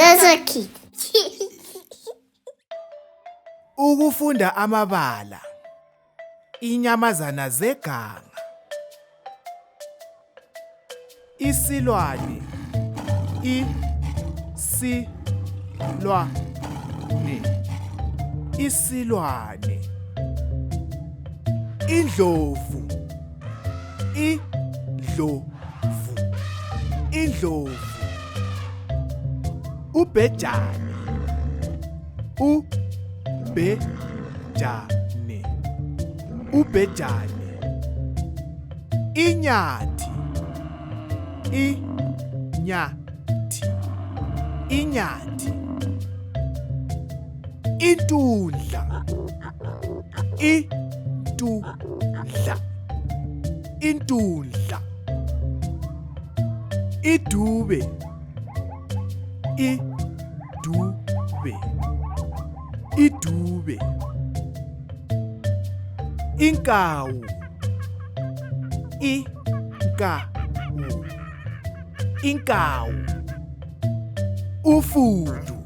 Ndoto Kids. Ukufunda amabala. Inyamazana zeganga. Isilwane. Isilwane. Indlovu. Indlovu. Ubhejane. Ubhejane. Inyathi. Inyathi. Intundla. Intundla. Idube. Idube. Inkawu. Inkawu. Ufudu.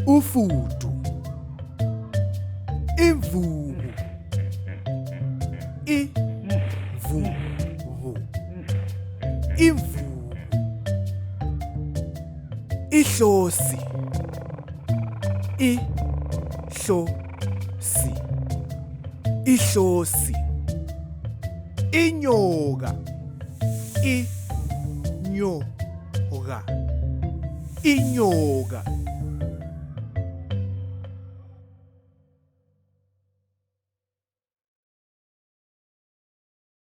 Ufudu. Imvubu. Imvubu. Ihlosi. Ihlosi. Inyoka. Inyoka.